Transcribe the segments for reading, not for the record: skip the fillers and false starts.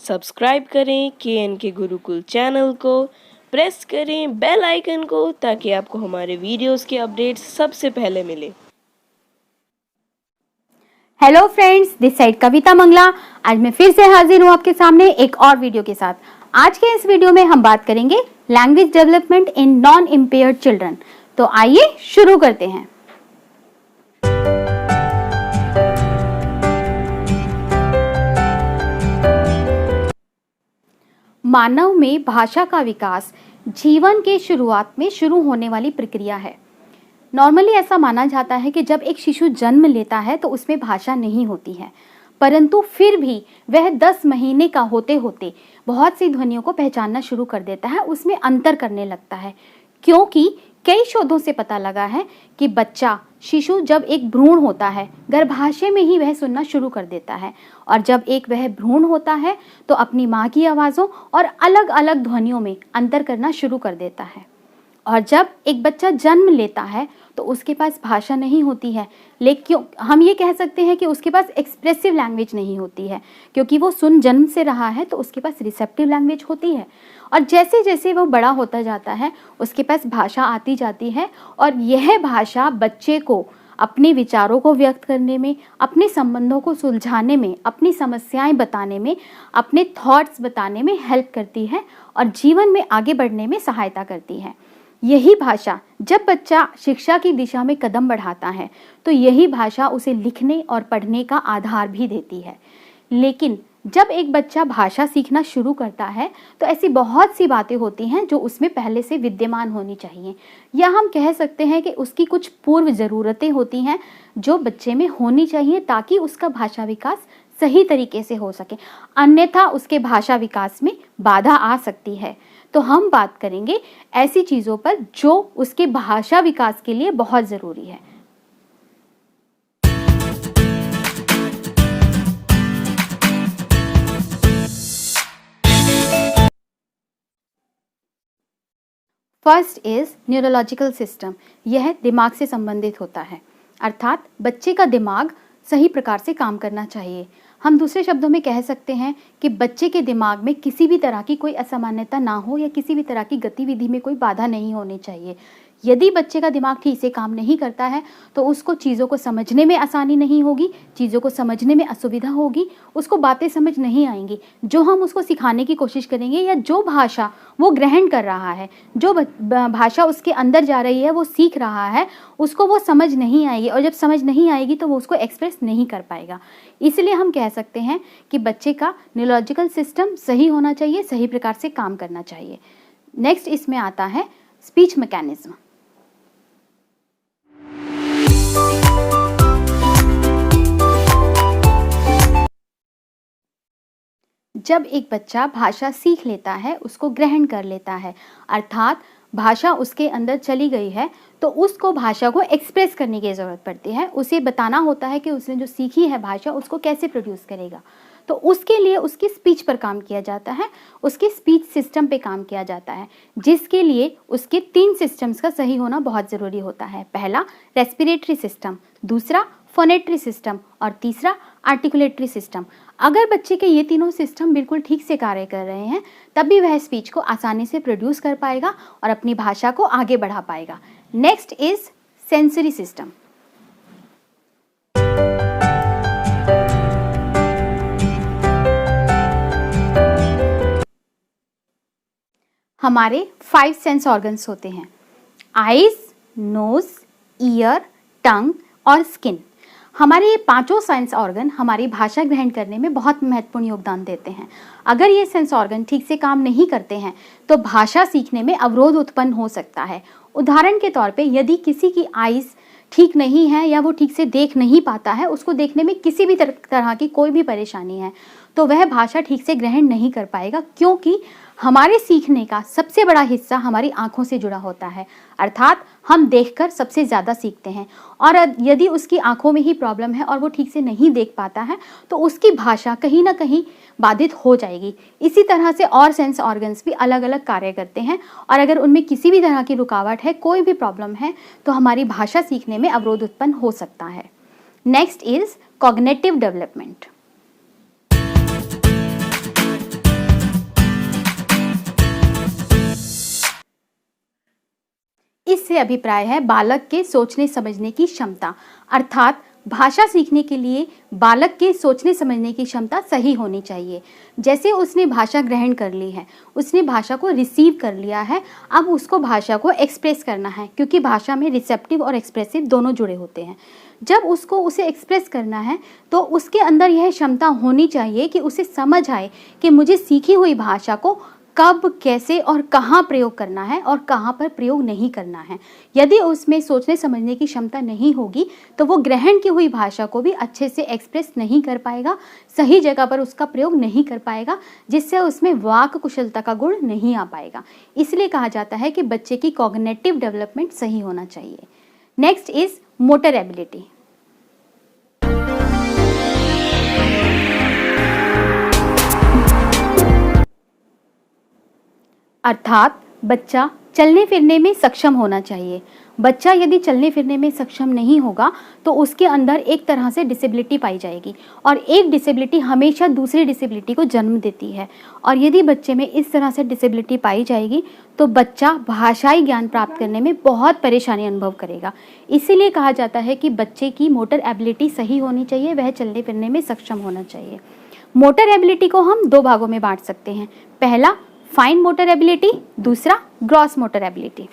Subscribe करें के Gurukul channel को, प्रेस करें बेल आइकन को ताकि आपको हमारे वीडियोस के अपडेट्स सबसे पहले मिले। हेलो फ्रेंड्स, दिस साइड कविता मंगला। आज मैं फिर से हाजिर हूँ आपके सामने एक और वीडियो के साथ। आज के इस वीडियो में हम बात करेंगे language development in non impaired children. तो आइए शुरू करते हैं। मानव में भाषा का विकास जीवन के शुरुआत में शुरू होने वाली प्रक्रिया है। नॉर्मली ऐसा माना जाता है कि जब एक शिशु जन्म लेता है तो उसमें भाषा नहीं होती है, परंतु फिर भी वह 10 महीने का होते होते बहुत सी ध्वनियों को पहचानना शुरू कर देता है, उसमें अंतर करने लगता है। क्योंकि कई शोधों से पता लगा है कि बच्चा शिशु जब एक भ्रूण होता है, गर्भाशय में ही वह सुनना शुरू कर देता है, और जब एक वह भ्रूण होता है तो अपनी माँ की आवाज़ों और अलग अलग ध्वनियों में अंतर करना शुरू कर देता है। और जब एक बच्चा जन्म लेता है तो उसके पास भाषा नहीं होती है, लेकिन हम ये कह सकते हैं कि उसके पास एक्सप्रेसिव लैंग्वेज नहीं होती है, क्योंकि वो सुन जन्म से रहा है तो उसके पास रिसेप्टिव लैंग्वेज होती है। और जैसे जैसे वो बड़ा होता जाता है उसके पास भाषा आती जाती है, और यह भाषा बच्चे को अपने विचारों को व्यक्त करने में, अपने संबंधों को सुलझाने में, अपनी समस्याएं बताने में, अपने थॉट्स बताने में हेल्प करती है और जीवन में आगे बढ़ने में सहायता करती है। यही भाषा जब बच्चा शिक्षा की दिशा में कदम बढ़ाता है तो यही भाषा उसे लिखने और पढ़ने का आधार भी देती है। लेकिन जब एक बच्चा भाषा सीखना शुरू करता है तो ऐसी बहुत सी बातें होती हैं जो उसमें पहले से विद्यमान होनी चाहिए, या हम कह सकते हैं कि उसकी कुछ पूर्व ज़रूरतें होती हैं जो बच्चे में होनी चाहिए ताकि उसका भाषा विकास सही तरीके से हो सके, अन्यथा उसके भाषा विकास में बाधा आ सकती है। तो हम बात करेंगे ऐसी चीज़ों पर जो उसके भाषा विकास के लिए बहुत ज़रूरी है। First is neurological system. यह दिमाग से संबंधित होता है, अर्थात बच्चे का दिमाग सही प्रकार से काम करना चाहिए। हम दूसरे शब्दों में कह सकते हैं कि बच्चे के दिमाग में किसी भी तरह की कोई असामान्यता ना हो या किसी भी तरह की गतिविधि में कोई बाधा नहीं होनी चाहिए। यदि बच्चे का दिमाग ठीक से काम नहीं करता है तो उसको चीज़ों को समझने में आसानी नहीं होगी, चीज़ों को समझने में असुविधा होगी, उसको बातें समझ नहीं आएंगी। जो हम उसको सिखाने की कोशिश करेंगे या जो भाषा वो ग्रहण कर रहा है, जो भाषा उसके अंदर जा रही है, वो सीख रहा है, उसको वो समझ नहीं आएगी, और जब समझ नहीं आएगी तो वो उसको एक्सप्रेस नहीं कर पाएगा। इसलिए हम कह सकते हैं कि बच्चे का न्यूरोलॉजिकल सिस्टम सही होना चाहिए, सही प्रकार से काम करना चाहिए। नेक्स्ट इसमें आता है स्पीच मैकेनिज्म। जब एक बच्चा भाषा सीख लेता है, उसको ग्रहण कर लेता है, अर्थात भाषा उसके अंदर चली गई है, तो उसको भाषा को एक्सप्रेस करने की ज़रूरत पड़ती है। उसे बताना होता है कि उसने जो सीखी है भाषा उसको कैसे प्रोड्यूस करेगा। तो उसके लिए उसकी स्पीच पर काम किया जाता है, उसके स्पीच सिस्टम पे काम किया जाता है, जिसके लिए उसके 3 सिस्टम्स का सही होना बहुत ज़रूरी होता है। पहला रेस्पिरेटरी सिस्टम, दूसरा फोनेटरी सिस्टम और तीसरा आर्टिकुलेटरी सिस्टम। अगर बच्चे के ये तीनों सिस्टम बिल्कुल ठीक से कार्य कर रहे हैं तब भी वह स्पीच को आसानी से प्रोड्यूस कर पाएगा और अपनी भाषा को आगे बढ़ा पाएगा। Next is sensory system. हमारे 5 सेंस ऑर्गन्स होते हैं, आईज, नोज, ईयर, टंग और स्किन। हमारे ये 5 सेंस ऑर्गन हमारी भाषा ग्रहण करने में बहुत महत्वपूर्ण योगदान देते हैं। अगर ये सेंस ऑर्गन ठीक से काम नहीं करते हैं तो भाषा सीखने में अवरोध उत्पन्न हो सकता है। उदाहरण के तौर पे यदि किसी की आईज ठीक नहीं है या वो ठीक से देख नहीं पाता है, उसको देखने में किसी भी तरह की कोई भी परेशानी है, तो वह भाषा ठीक से ग्रहण नहीं कर पाएगा, क्योंकि हमारे सीखने का सबसे बड़ा हिस्सा हमारी आंखों से जुड़ा होता है। अर्थात हम देखकर सबसे ज़्यादा सीखते हैं, और यदि उसकी आंखों में ही प्रॉब्लम है और वो ठीक से नहीं देख पाता है तो उसकी भाषा कहीं ना कहीं बाधित हो जाएगी। इसी तरह से और सेंस ऑर्गन्स भी अलग अलग कार्य करते हैं, और अगर उनमें किसी भी तरह की रुकावट है, कोई भी प्रॉब्लम है, तो हमारी भाषा सीखने में अवरोध उत्पन्न हो सकता है। Next is cognitive development. इससे अभिप्राय है बालक के सोचने समझने की क्षमता, अर्थात भाषा सीखने के लिए बालक के सोचने समझने की क्षमता सही होनी चाहिए। जैसे उसने भाषा ग्रहण कर ली है, उसने भाषा को रिसीव कर लिया है, अब उसको भाषा को एक्सप्रेस करना है, क्योंकि भाषा में रिसेप्टिव और एक्सप्रेसिव दोनों जुड़े होते हैं। जब उसको उसे एक्सप्रेस करना है तो उसके अंदर यह क्षमता होनी चाहिए कि उसे समझ आए कि मुझे सीखी हुई भाषा को कब, कैसे और कहाँ प्रयोग करना है और कहाँ पर प्रयोग नहीं करना है। यदि उसमें सोचने समझने की क्षमता नहीं होगी तो वो ग्रहण की हुई भाषा को भी अच्छे से एक्सप्रेस नहीं कर पाएगा, सही जगह पर उसका प्रयोग नहीं कर पाएगा, जिससे उसमें वाक कुशलता का गुण नहीं आ पाएगा। इसलिए कहा जाता है कि बच्चे की कॉग्निटिव डेवलपमेंट सही होना चाहिए। Next is motor ability. अर्थात बच्चा चलने फिरने में सक्षम होना चाहिए। बच्चा यदि चलने फिरने में सक्षम नहीं होगा तो उसके अंदर एक तरह से डिसेबिलिटी पाई जाएगी, और एक डिसेबिलिटी हमेशा दूसरी डिसेबिलिटी को जन्म देती है। और यदि बच्चे में इस तरह से डिसेबिलिटी पाई जाएगी तो बच्चा भाषाई ज्ञान प्राप्त करने में बहुत परेशानी अनुभव करेगा। इसीलिए कहा जाता है कि बच्चे की मोटर एबिलिटी सही होनी चाहिए, वह चलने फिरने में सक्षम होना चाहिए। मोटर एबिलिटी को हम दो भागों में बांट सकते हैं। पहला फाइन मोटर एबिलिटी, दूसरा gross motor ability.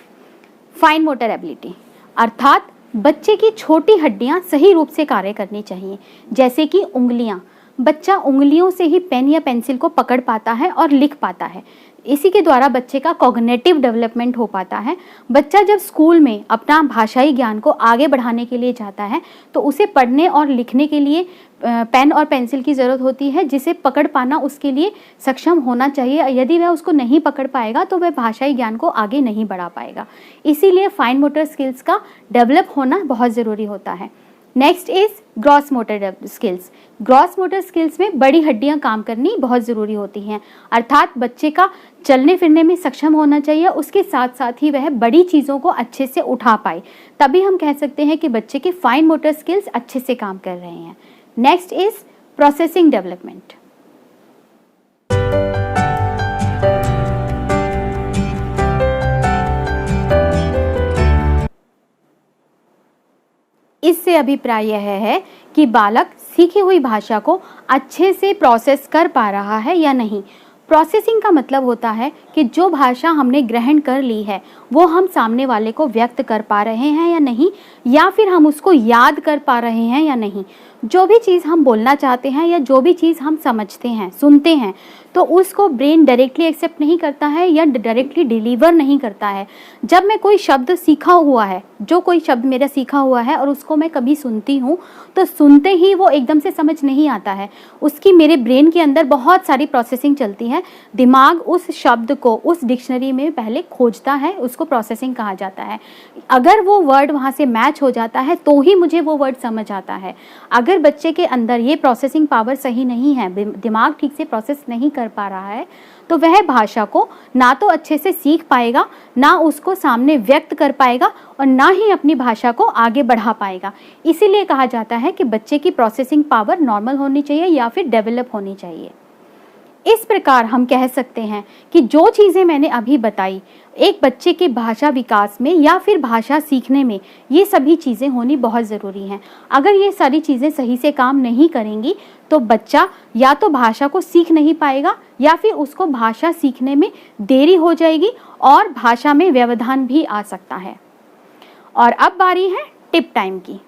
Fine motor ability अर्थात बच्चे की छोटी हड्डियां सही रूप से कार्य करनी चाहिए, जैसे कि उंगलियां। बच्चा उंगलियों से ही पेन या पेंसिल को पकड़ पाता है और लिख पाता है। इसी के द्वारा बच्चे का कॉग्निटिव डेवलपमेंट हो पाता है। बच्चा जब स्कूल में अपना भाषाई ज्ञान को आगे बढ़ाने के लिए जाता है तो उसे पढ़ने और लिखने के लिए पेन और पेंसिल की ज़रूरत होती है, जिसे पकड़ पाना उसके लिए सक्षम होना चाहिए। यदि वह उसको नहीं पकड़ पाएगा तो वह भाषाई ज्ञान को आगे नहीं बढ़ा पाएगा। इसीलिए फाइन मोटर स्किल्स का डेवलप होना बहुत ज़रूरी होता है। Next is gross motor skills. Gross motor skills में बड़ी हड्डियां काम करनी बहुत ज़रूरी होती हैं, अर्थात बच्चे का चलने फिरने में सक्षम होना चाहिए, उसके साथ साथ ही वह बड़ी चीज़ों को अच्छे से उठा पाए। तभी हम कह सकते हैं कि बच्चे के फाइन मोटर स्किल्स अच्छे से काम कर रहे हैं। Next is processing development. इससे अभिप्राय यह है कि बालक सीखी हुई भाषा को अच्छे से प्रोसेस कर पा रहा है या नहीं। प्रोसेसिंग का मतलब होता है कि जो भाषा हमने ग्रहण कर ली है वो हम सामने वाले को व्यक्त कर पा रहे हैं या नहीं, या फिर हम उसको याद कर पा रहे हैं या नहीं। जो भी चीज़ हम बोलना चाहते हैं या जो भी चीज़ हम समझते हैं, सुनते हैं, तो उसको ब्रेन डायरेक्टली एक्सेप्ट नहीं करता है या डायरेक्टली डिलीवर नहीं करता है। जब मैं कोई शब्द सीखा हुआ है, जो कोई शब्द मेरा सीखा हुआ है और उसको मैं कभी सुनती हूँ, तो सुनते ही वो एकदम से समझ नहीं आता है। उसकी मेरे ब्रेन के अंदर बहुत सारी प्रोसेसिंग चलती है। दिमाग उस शब्द को उस डिक्शनरी में पहले खोजता है, उसको प्रोसेसिंग कहा जाता है। अगर वो वर्ड वहाँ से मैच हो जाता है तो ही मुझे वो वर्ड समझ आता है। अगर बच्चे के अंदर ये प्रोसेसिंग पावर सही नहीं है, दिमाग ठीक से प्रोसेस नहीं कर पा रहा है, तो वह भाषा को ना तो अच्छे से सीख पाएगा, ना उसको सामने व्यक्त कर पाएगा और ना ही अपनी भाषा को आगे बढ़ा पाएगा। इसीलिए कहा जाता है कि बच्चे की प्रोसेसिंग पावर नॉर्मल होनी चाहिए या फिर डेवलप होनी चाहिए। इस प्रकार हम कह सकते हैं कि जो चीज़ें मैंने अभी बताई, एक बच्चे के भाषा विकास में या फिर भाषा सीखने में ये सभी चीज़ें होनी बहुत ज़रूरी हैं। अगर ये सारी चीज़ें सही से काम नहीं करेंगी तो बच्चा या तो भाषा को सीख नहीं पाएगा या फिर उसको भाषा सीखने में देरी हो जाएगी और भाषा में व्यवधान भी आ सकता है। और अब बारी है टिप टाइम की।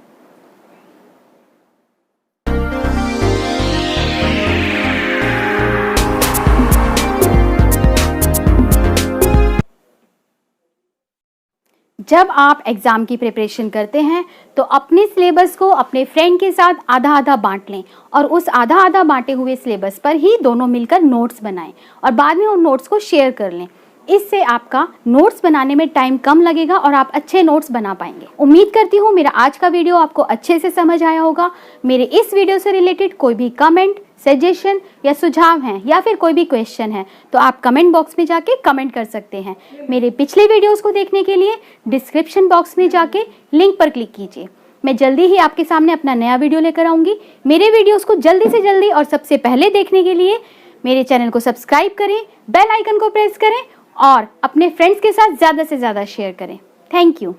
जब आप एग्ज़ाम की प्रिपरेशन करते हैं तो अपने सिलेबस को अपने फ्रेंड के साथ आधा आधा बांट लें और उस आधा आधा बांटे हुए सिलेबस पर ही दोनों मिलकर नोट्स बनाएं और बाद में उन नोट्स को शेयर कर लें। इससे आपका नोट्स बनाने में टाइम कम लगेगा और आप अच्छे नोट्स बना पाएंगे। उम्मीद करती हूँ मेरा आज का वीडियो आपको अच्छे से समझ आया होगा। मेरे इस वीडियो से रिलेटेड कोई भी कमेंट, सजेशन या सुझाव हैं या फिर कोई भी क्वेश्चन है तो आप कमेंट बॉक्स में जाके कमेंट कर सकते हैं। मेरे पिछले वीडियोस को देखने के लिए डिस्क्रिप्शन बॉक्स में जाके लिंक पर क्लिक कीजिए। मैं जल्दी ही आपके सामने अपना नया वीडियो लेकर आऊँगी। मेरे वीडियोस को जल्दी से जल्दी और सबसे पहले देखने के लिए मेरे चैनल को सब्सक्राइब करें, बेल आइकन को प्रेस करें और अपने फ्रेंड्स के साथ ज़्यादा से ज़्यादा शेयर करें। Thank you.